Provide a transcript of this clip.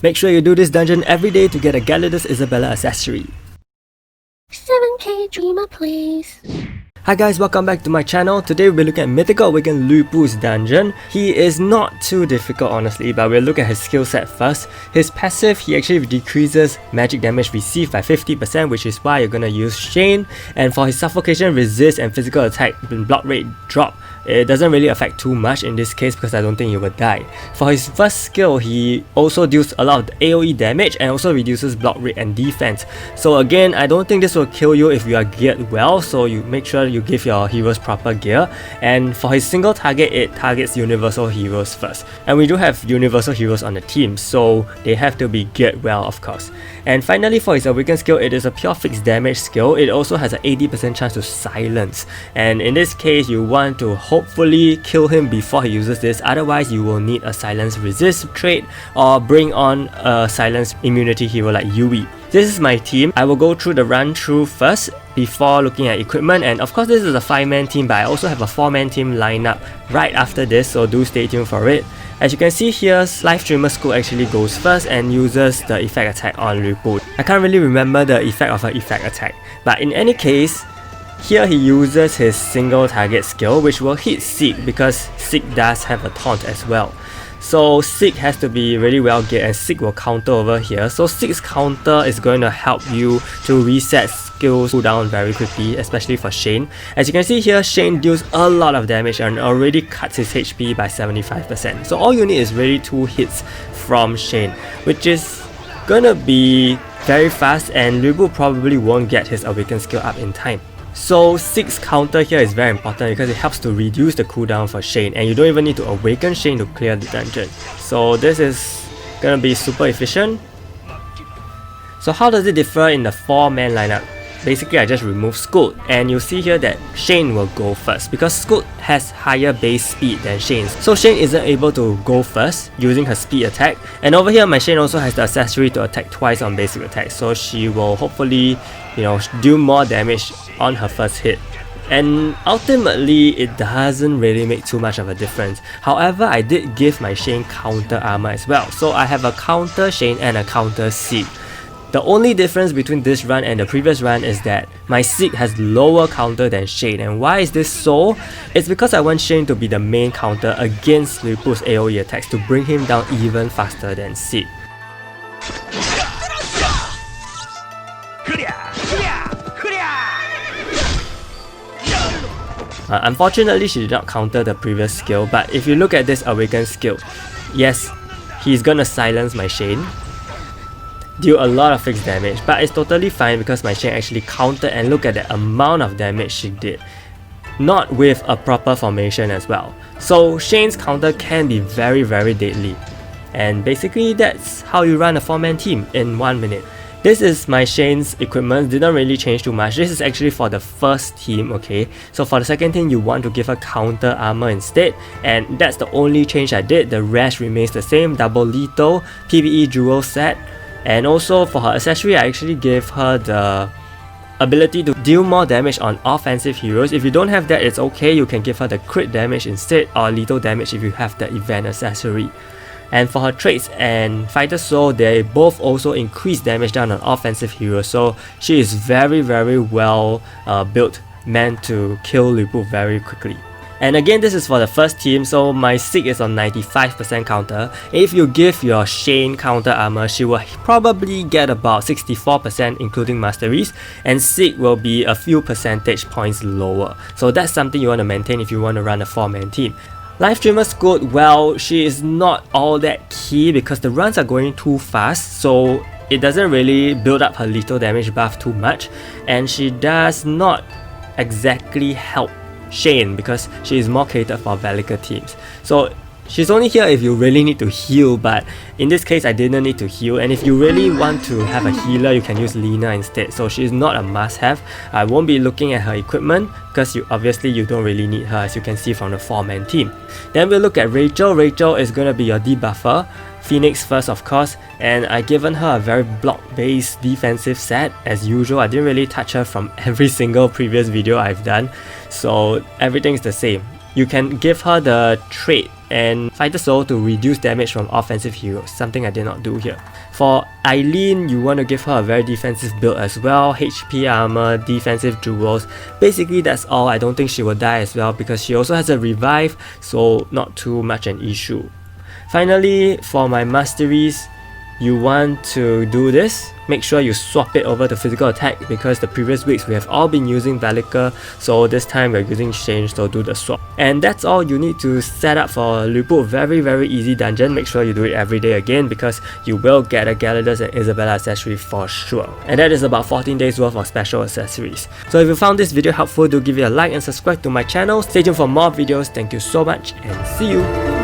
Make sure you do this dungeon every day to get a Galidus Isabella accessory. 7k dreamer please. Hi guys, welcome back to my channel. Today we'll be looking at Mythical Awakened Lu Bu's dungeon. He is not too difficult honestly, but we'll look at his skill set first. His passive, he actually decreases magic damage received by 50%, which is why you're gonna use Shane. And for his suffocation, resist, and physical attack block rate drop, it doesn't really affect too much in this case because I don't think he will die. For his first skill, he also deals a lot of AoE damage and also reduces block rate and defense. So again, I don't think this will kill you if you are geared well, so you make sure you give your heroes proper gear. And for his single target, it targets universal heroes first. And we do have universal heroes on the team, so they have to be geared well of course. And finally, for his awakened skill, it is a pure fixed damage skill. It also has an 80% chance to silence. And in this case, you want to hopefully kill him before he uses this, otherwise you will need a silence resist trait or bring on a silence immunity hero like Yui. This is my team. I will go through the run through first before looking at equipment, and of course this is a 5-man team, but I also have a 4-man team lineup right after this, so do stay tuned for it. As you can see here, Live Streamer School actually goes first and uses the effect attack on Lubu. I can't really remember the effect of her effect attack, but in any case, here he uses his single target skill, which will hit Sieg because Sieg does have a taunt as well. So Sieg has to be really well geared and Sieg will counter over here. So Sieg's counter is going to help you to reset skills cooldown very quickly, especially for Shane. As you can see here, Shane deals a lot of damage and already cuts his HP by 75%. So all you need is really 2 hits from Shane, which is gonna be very fast, and Lu Bu probably won't get his awakened skill up in time. So Sieg's counter here is very important because it helps to reduce the cooldown for Shane, and you don't even need to awaken Shane to clear the dungeon. So this is gonna be super efficient. So how does it differ in the 4-man lineup? Basically I just remove Scoot, and you'll see here that Shane will go first because Scoot has higher base speed than Shane's. So Shane isn't able to go first using her speed attack, and over here my Shane also has the accessory to attack twice on basic attack, so she will hopefully, you know, do more damage on her first hit. And ultimately it doesn't really make too much of a difference. However, I did give my Shane counter armor as well, so I have a counter Shane and a counter Sieg. The only difference between this run and the previous run is that my Sieg has lower counter than Shane. And why is this so? It's because I want Shane to be the main counter against Lu Bu's AoE attacks to bring him down even faster than Sieg. Unfortunately, she did not counter the previous skill, but if you look at this awakened skill, yes, he's gonna silence my Shane, deal a lot of fixed damage, but it's totally fine because my Shane actually countered, and look at the amount of damage she did, not with a proper formation as well. So Shane's counter can be very deadly, and basically that's how you run a 4-man team in 1 minute. This is my Shane's equipment, didn't really change too much. This is actually for the first team, okay? So for the second team, you want to give her counter armor instead, and that's the only change I did. The rest remains the same, double lethal, PvE jewel set, and also for her accessory, I actually gave her the ability to deal more damage on offensive heroes. If you don't have that, it's okay, you can give her the crit damage instead, or lethal damage if you have the event accessory. And for her traits and fighter soul, they both also increase damage down on offensive heroes, so she is very well built, meant to kill Lu Bu very quickly. And again, this is for the first team, so my Sieg is on 95% counter. If you give your Shane counter armor, she will probably get about 64% including Masteries, and Sieg will be a few percentage points lower. So that's something you want to maintain if you want to run a 4-man team. Live Streamer Scoot, well, she is not all that key because the runs are going too fast, so it doesn't really build up her lethal damage buff too much, and she does not exactly help Shane because she is more catered for Velica teams. So she's only here if you really need to heal, but in this case I didn't need to heal, and if you really want to have a healer, you can use Lena instead. So she's not a must-have. I won't be looking at her equipment because obviously you don't really need her, as you can see from the 4-man team. Then we'll look at Rachel. Rachel is going to be your debuffer. Phoenix first of course, and I given her a very block-based defensive set as usual. I didn't really touch her from every single previous video I've done, so everything's the same. you can give her the trait and Fighter Soul to reduce damage from offensive heroes, something I did not do here. For Eilenee, you want to give her a very defensive build as well, HP armor, defensive jewels. Basically that's all. I don't think she will die as well because she also has a revive, so not too much an issue. Finally, for my Masteries, you want to do this. Make sure you swap it over to physical attack because the previous weeks we have all been using Valika, so this time we're using Change, so do the swap. And that's all you need to set up for Lubu. Very easy dungeon. Make sure you do it every day again because you will get a Gyarados and Isabella accessory for sure. And that is about 14 days worth of special accessories. So if you found this video helpful, do give it a like and subscribe to my channel. Stay tuned for more videos. Thank you so much and see you!